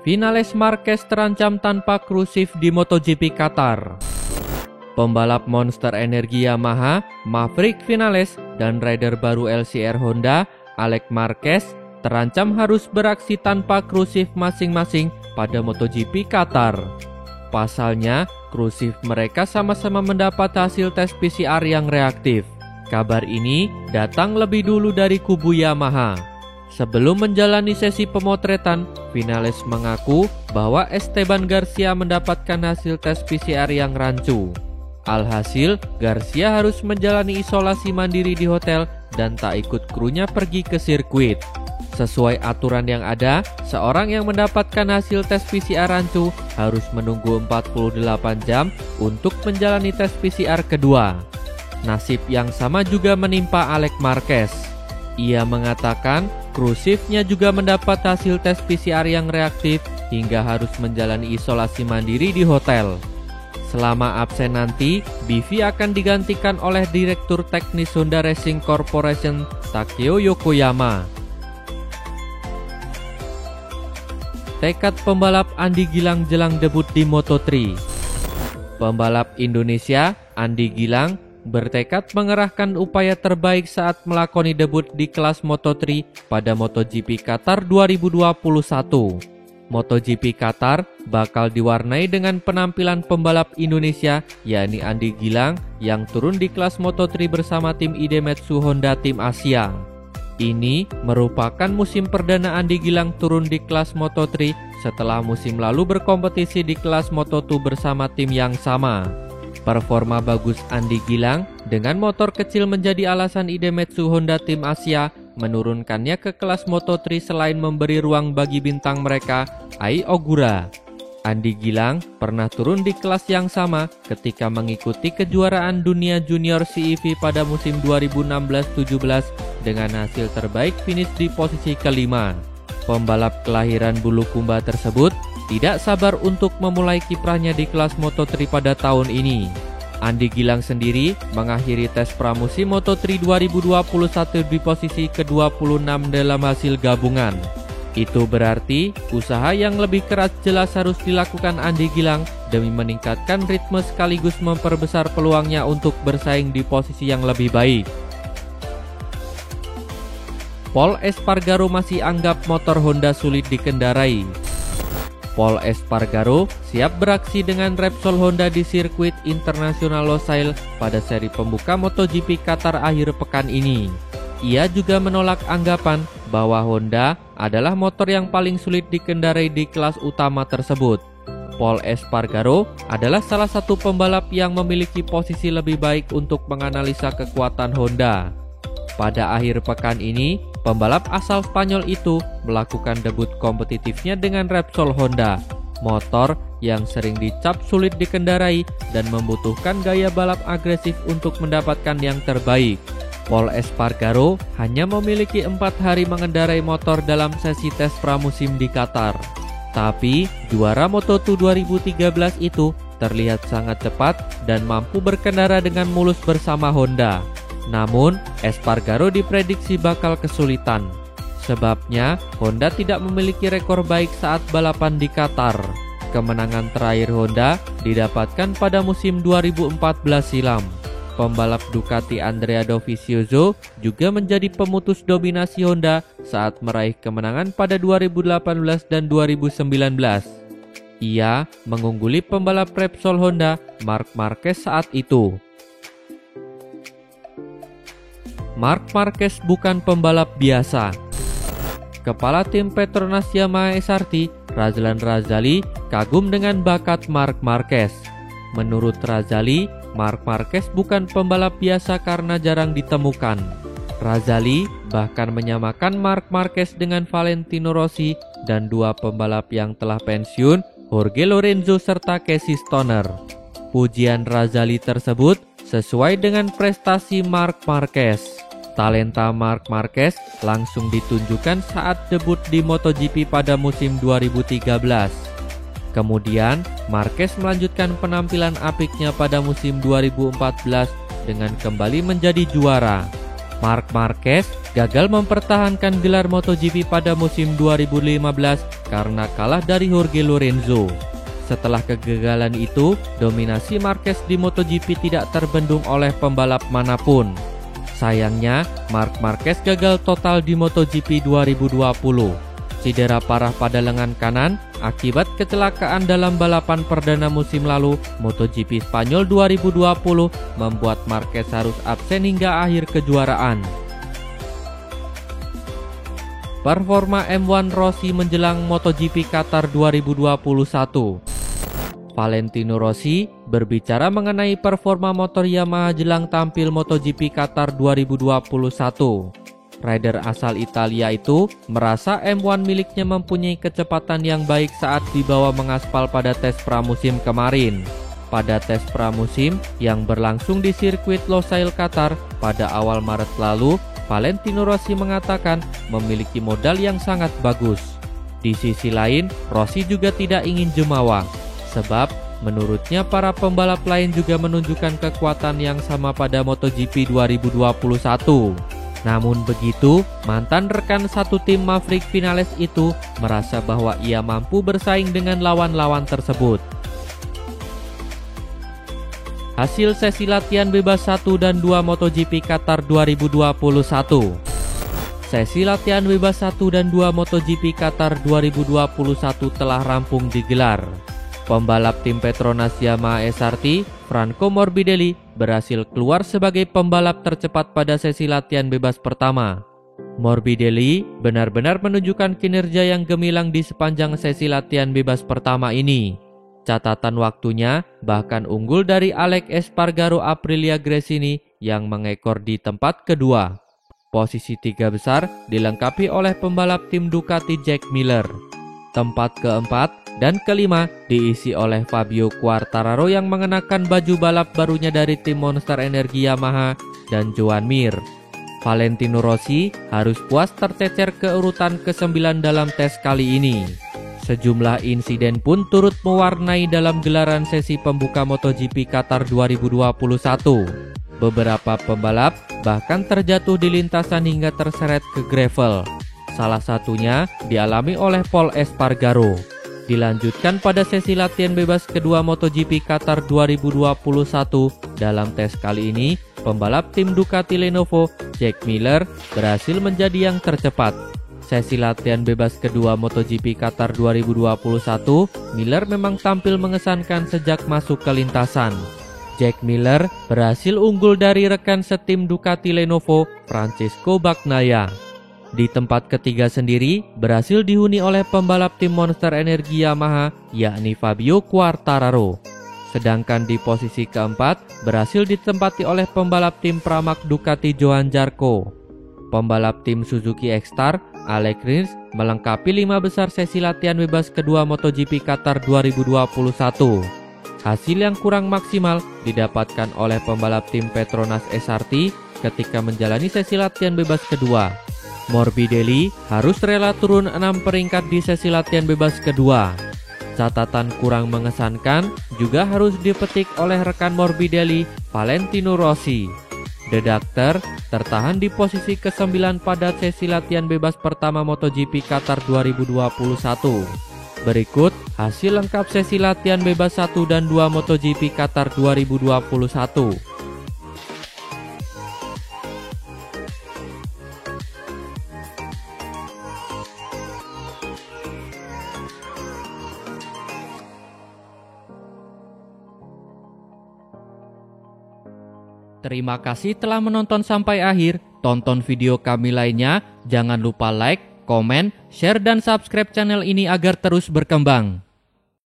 Vinales Marquez terancam tanpa krusif di MotoGP Qatar. Pembalap monster energi Yamaha, Maverick Vinales, dan rider baru LCR Honda, Alex Marquez, terancam harus beraksi tanpa krusif masing-masing pada MotoGP Qatar. Pasalnya, krusif mereka sama-sama mendapat hasil tes PCR yang reaktif. Kabar ini datang lebih dulu dari kubu Yamaha. Sebelum menjalani sesi pemotretan, Vinales mengaku bahwa Esteban Garcia mendapatkan hasil tes PCR yang rancu. Alhasil, Garcia harus menjalani isolasi mandiri di hotel dan tak ikut krunya pergi ke sirkuit. Sesuai aturan yang ada, seorang yang mendapatkan hasil tes PCR rancu harus menunggu 48 jam untuk menjalani tes PCR kedua. Nasib yang sama juga menimpa Alex Marquez. Ia mengatakan krusifnya juga mendapat hasil tes PCR yang reaktif hingga harus menjalani isolasi mandiri di hotel. Selama absen nanti, Bivi akan digantikan oleh Direktur Teknis Honda Racing Corporation Takeo Yokoyama. Tekad pembalap Andi Gilang jelang debut di Moto3. Pembalap Indonesia, Andi Gilang, bertekad mengerahkan upaya terbaik saat melakoni debut di kelas Moto3 pada MotoGP Qatar 2021. MotoGP Qatar bakal diwarnai dengan penampilan pembalap Indonesia, yakni Andi Gilang, yang turun di kelas Moto3 bersama tim Idemitsu Honda Tim Asia. Ini merupakan musim perdana Andi Gilang turun di kelas Moto3 setelah musim lalu berkompetisi di kelas Moto2 bersama tim yang sama. Performa bagus Andi Gilang dengan motor kecil menjadi alasan Idemitsu Honda Tim Asia menurunkannya ke kelas Moto3 selain memberi ruang bagi bintang mereka, Ai Ogura. Andi Gilang pernah turun di kelas yang sama ketika mengikuti kejuaraan dunia junior CEV pada musim 2016-17 dengan hasil terbaik finish di posisi kelima. Pembalap kelahiran Bulukumba tersebut tidak sabar untuk memulai kiprahnya di kelas Moto3 pada tahun ini. Andi Gilang sendiri mengakhiri tes pramusim Moto3 2021 di posisi ke-26 dalam hasil gabungan. Itu berarti usaha yang lebih keras jelas harus dilakukan Andi Gilang demi meningkatkan ritme sekaligus memperbesar peluangnya untuk bersaing di posisi yang lebih baik. Pol Espargaro masih anggap motor Honda sulit dikendarai. Pol Espargaro siap beraksi dengan Repsol Honda di sirkuit internasional Losail pada seri pembuka MotoGP Qatar akhir pekan ini. Ia juga menolak anggapan bahwa Honda adalah motor yang paling sulit dikendarai di kelas utama tersebut. Pol Espargaro adalah salah satu pembalap yang memiliki posisi lebih baik untuk menganalisa kekuatan Honda. Pada akhir pekan ini, pembalap asal Spanyol itu melakukan debut kompetitifnya dengan Repsol Honda, motor yang sering dicap sulit dikendarai dan membutuhkan gaya balap agresif untuk mendapatkan yang terbaik. Pol Espargaro hanya memiliki 4 hari mengendarai motor dalam sesi tes pramusim di Qatar. Tapi, juara Moto2 2013 itu terlihat sangat cepat dan mampu berkendara dengan mulus bersama Honda. Namun, Espargaro diprediksi bakal kesulitan. Sebabnya, Honda tidak memiliki rekor baik saat balapan di Qatar. Kemenangan terakhir Honda didapatkan pada musim 2014 silam. Pembalap Ducati Andrea Dovizioso juga menjadi pemutus dominasi Honda saat meraih kemenangan pada 2018 dan 2019. Ia mengungguli pembalap Repsol Honda, Marc Marquez saat itu. Marc Marquez bukan pembalap biasa. Kepala tim Petronas Yamaha SRT, Razlan Razali, kagum dengan bakat Marc Marquez. Menurut Razali, Marc Marquez bukan pembalap biasa karena jarang ditemukan. Razali bahkan menyamakan Marc Marquez dengan Valentino Rossi dan dua pembalap yang telah pensiun, Jorge Lorenzo serta Casey Stoner. Pujian Razali tersebut sesuai dengan prestasi Marc Marquez. Talenta Marc Marquez langsung ditunjukkan saat debut di MotoGP pada musim 2013. Kemudian, Marquez melanjutkan penampilan apiknya pada musim 2014 dengan kembali menjadi juara. Marc Marquez gagal mempertahankan gelar MotoGP pada musim 2015 karena kalah dari Jorge Lorenzo. Setelah kegagalan itu, dominasi Marquez di MotoGP tidak terbendung oleh pembalap manapun. Sayangnya, Marc Marquez gagal total di MotoGP 2020. Cedera parah pada lengan kanan akibat kecelakaan dalam balapan perdana musim lalu MotoGP Spanyol 2020 membuat Marquez harus absen hingga akhir kejuaraan. Performa M1 Rossi menjelang MotoGP Qatar 2021. Valentino Rossi berbicara mengenai performa motor Yamaha jelang tampil MotoGP Qatar 2021. Rider asal Italia itu merasa M1 miliknya mempunyai kecepatan yang baik saat dibawa mengaspal pada tes pramusim kemarin. Pada tes pramusim yang berlangsung di sirkuit Losail Qatar pada awal Maret lalu, Valentino Rossi mengatakan memiliki modal yang sangat bagus. Di sisi lain, Rossi juga tidak ingin jumawa, sebab menurutnya para pembalap lain juga menunjukkan kekuatan yang sama pada MotoGP 2021. Namun begitu, mantan rekan satu tim Maverick Vinales itu merasa bahwa ia mampu bersaing dengan lawan-lawan tersebut. Hasil sesi latihan bebas 1 dan 2 MotoGP Qatar 2021. Sesi latihan bebas 1 dan 2 MotoGP Qatar 2021 telah rampung digelar. Pembalap tim Petronas Yamaha SRT, Franco Morbidelli, berhasil keluar sebagai pembalap tercepat pada sesi latihan bebas pertama. Morbidelli benar-benar menunjukkan kinerja yang gemilang di sepanjang sesi latihan bebas pertama ini. Catatan waktunya bahkan unggul dari Alex Espargaro Aprilia Gresini yang mengekor di tempat kedua. Posisi 3 besar dilengkapi oleh pembalap tim Ducati Jack Miller. Tempat keempat dan kelima diisi oleh Fabio Quartararo yang mengenakan baju balap barunya dari tim Monster Energy Yamaha dan Joan Mir. Valentino Rossi harus puas tercecer ke urutan ke-9 dalam tes kali ini. Sejumlah insiden pun turut mewarnai dalam gelaran sesi pembuka MotoGP Qatar 2021. Beberapa pembalap bahkan terjatuh di lintasan hingga terseret ke gravel. Salah satunya dialami oleh Pol Espargaro. Dilanjutkan pada sesi latihan bebas kedua MotoGP Qatar 2021. Dalam tes kali ini, pembalap tim Ducati Lenovo, Jack Miller, berhasil menjadi yang tercepat. Sesi latihan bebas kedua MotoGP Qatar 2021, Miller memang tampil mengesankan sejak masuk ke lintasan. Jack Miller berhasil unggul dari rekan setim Ducati Lenovo, Francesco Bagnaia. Di tempat ketiga sendiri berhasil dihuni oleh pembalap tim Monster Energy Yamaha, yakni Fabio Quartararo. Sedangkan di posisi keempat berhasil ditempati oleh pembalap tim Pramac Ducati Johann Zarco. Pembalap tim Suzuki X-Star, Alex Rins, melengkapi 5 besar sesi latihan bebas kedua MotoGP Qatar 2021. Hasil yang kurang maksimal didapatkan oleh pembalap tim Petronas SRT ketika menjalani sesi latihan bebas kedua. Morbidelli harus rela turun 6 peringkat di sesi latihan bebas kedua. Catatan kurang mengesankan juga harus dipetik oleh rekan Morbidelli, Valentino Rossi. The Doctor tertahan di posisi ke-9 pada sesi latihan bebas pertama MotoGP Qatar 2021. Berikut hasil lengkap sesi latihan bebas 1 dan 2 MotoGP Qatar 2021. Terima kasih telah menonton sampai akhir. Tonton video kami lainnya. Jangan lupa like, komen, share, dan subscribe channel ini agar terus berkembang.